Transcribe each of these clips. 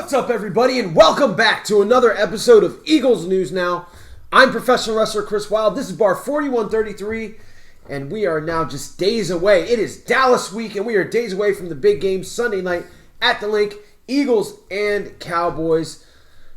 What's up, everybody, and welcome back to another episode of Eagles News Now. I'm professional wrestler Chris Wilde. This is bar 4133, and we are now just days away. It is Dallas week, and we are days away from the big game Sunday night at the Link. Eagles and Cowboys.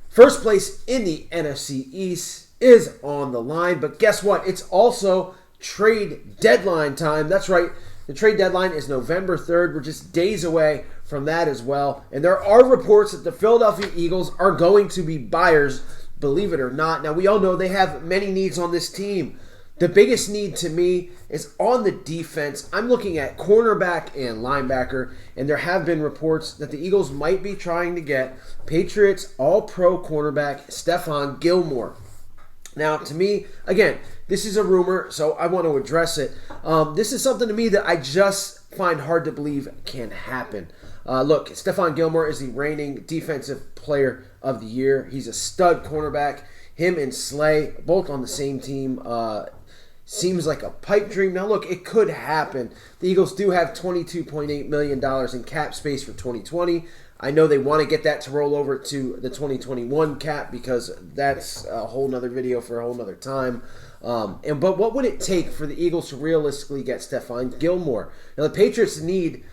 First place in the NFC East is on the line, but guess what? It's also trade deadline time. That's right. The trade deadline is November 3rd. We're just days away from that as well. And there are reports that the Philadelphia Eagles are going to be buyers, believe it or not. Now, we all know they have many needs on this team. The biggest need to me is on the defense. I'm looking at cornerback and linebacker, and there have been reports that the Eagles might be trying to get Patriots All-Pro cornerback Stefan Gilmore. Now, to me, again, this is a rumor, so I want to address it. This is something to me that I just find hard to believe can happen. Look, Stefan Gilmore is the reigning Defensive Player of the Year. He's a stud cornerback. Him and Slay, both on the same team, seems like a pipe dream. Now, look, it could happen. The Eagles do have $22.8 million in cap space for 2020. I know they want to get that to roll over to the 2021 cap because that's a whole nother video for a whole nother time. But what would it take for the Eagles to realistically get Stefan Gilmore? Now, the Patriots need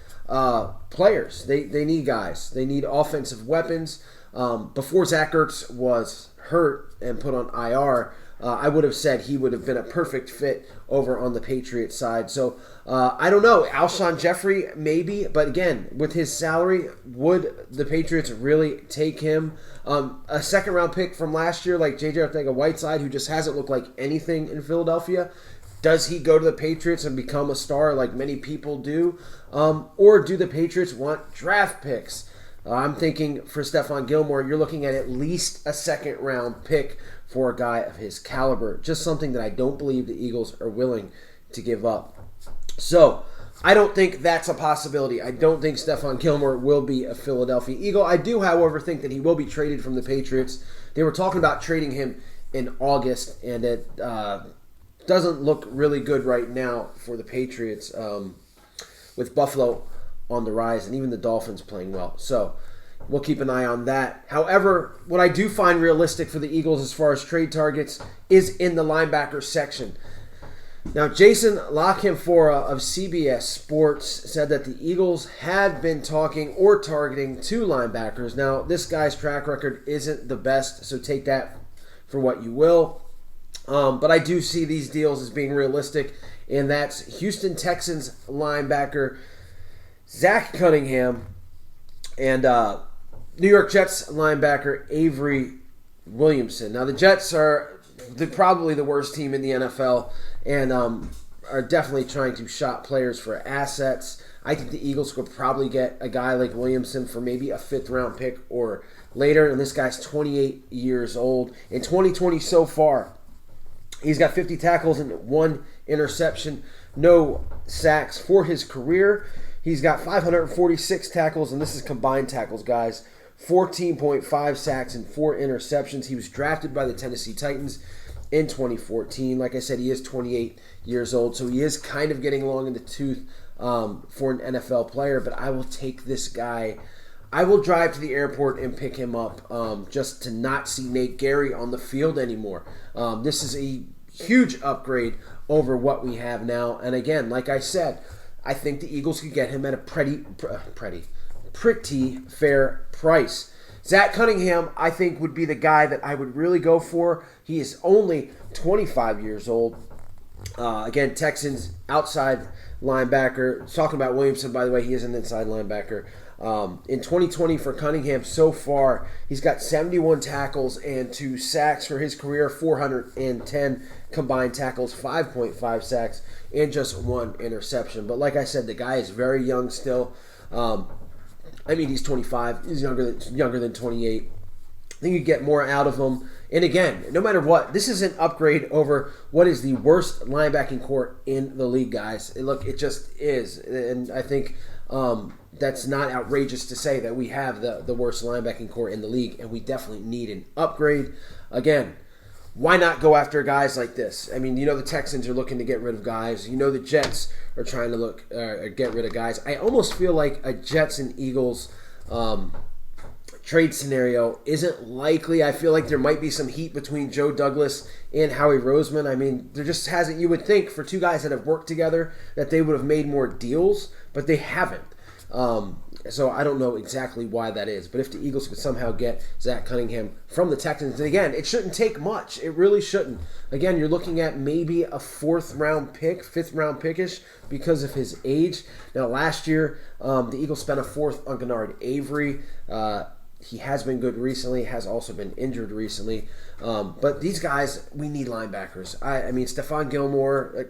players. They need guys. They need offensive weapons. Before Zach Ertz was hurt and put on IR, I would have said he would have been a perfect fit over on the Patriots side. So, I don't know. Alshon Jeffrey, maybe. But again, with his salary, would the Patriots really take him? A second-round pick from last year, like J.J. Arcega-Whiteside, who just hasn't looked like anything in Philadelphia, does he go to the Patriots and become a star like many people do? Or do the Patriots want draft picks? I'm thinking for Stefan Gilmore, you're looking at least a second-round pick for a guy of his caliber. Just something that I don't believe the Eagles are willing to give up. So, I don't think that's a possibility. I don't think Stefan Gilmore will be a Philadelphia Eagle. I do, however, think that he will be traded from the Patriots. They were talking about trading him in August, and it doesn't look really good right now for the Patriots with Buffalo on the rise and even the Dolphins playing well. So we'll keep an eye on that. However, what I do find realistic for the Eagles as far as trade targets is in the linebacker section. Now, Jason LaCanfora of CBS Sports said that the Eagles had been talking or targeting two linebackers. Now, this guy's track record isn't the best, so take that for what you will. But I do see these deals as being realistic, and that's Houston Texans linebacker Zach Cunningham and New York Jets linebacker Avery Williamson. Now, the Jets are probably the worst team in the NFL and are definitely trying to shop players for assets. I think the Eagles could probably get a guy like Williamson for maybe a fifth-round pick or later, and this guy's 28 years old. In 2020 so far, he's got 50 tackles and 1 interception, no sacks for his career. He's got 546 tackles, and this is combined tackles, guys. 14.5 sacks and 4 interceptions. He was drafted by the Tennessee Titans in 2014. Like I said, he is 28 years old, so he is kind of getting long in the tooth for an NFL player, but I will take this guy. I will drive to the airport and pick him up just to not see Nate Gary on the field anymore. This is a huge upgrade over what we have now, and again, like I said, I think the Eagles could get him at a pretty fair price. Zach Cunningham, I think, would be the guy that I would really go for. He is only 25 years old. Again, Texans outside linebacker. Talking about Williamson, by the way, he is an inside linebacker. In 2020 for Cunningham so far, he's got 71 tackles and 2 sacks for his career, 410 combined tackles, 5.5 sacks, and just 1 interception. But like I said, the guy is very young still. He's 25. He's younger than 28. I think you get more out of him. And again, no matter what, this is an upgrade over what is the worst linebacking core in the league, guys. Look, it just is. And I think that's not outrageous to say that we have the worst linebacking core in the league, and we definitely need an upgrade. Again, why not go after guys like this? I mean, you know the Texans are looking to get rid of guys. You know the Jets are trying to get rid of guys. I almost feel like a Jets and Eagles trade scenario isn't likely. I feel like there might be some heat between Joe Douglas and Howie Roseman. I mean, there just hasn't. You would think for two guys that have worked together that they would have made more deals, but they haven't. So I don't know exactly why that is. But if the Eagles could somehow get Zach Cunningham from the Texans, and again, it shouldn't take much. It really shouldn't. Again, you're looking at maybe a 4th-round pick, 5th-round pickish because of his age. Now, last year, the Eagles spent a 4th on Gennard Avery. He has been good recently, has also been injured recently. But these guys, we need linebackers. I mean, Stefan Gilmore,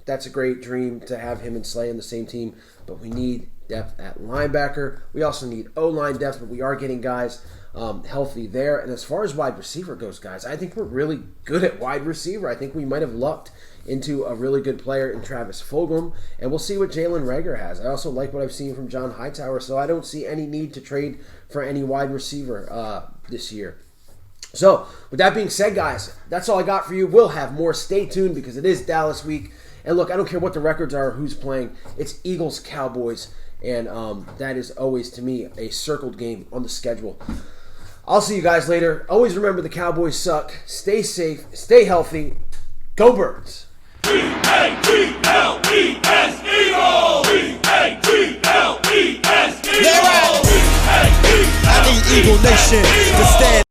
that's a great dream to have him and Slay on the same team, but we need depth at linebacker. We also need O-line depth, but we are getting guys healthy there. And as far as wide receiver goes, guys, I think we're really good at wide receiver. I think we might have lucked into a really good player in Travis Fulgham, and we'll see what Jalen Reagor has. I also like what I've seen from John Hightower, so I don't see any need to trade for any wide receiver this year. So, with that being said, guys, that's all I got for you. We'll have more. Stay tuned because it is Dallas week. And look, I don't care what the records are or who's playing. It's Eagles-Cowboys, and that is always, to me, a circled game on the schedule. I'll see you guys later. Always remember the Cowboys suck. Stay safe. Stay healthy. Go Birds! E-A-G-L-E-S Eagles! E-A-G-L-E-S Eagles! I need Eagle Nation to stand.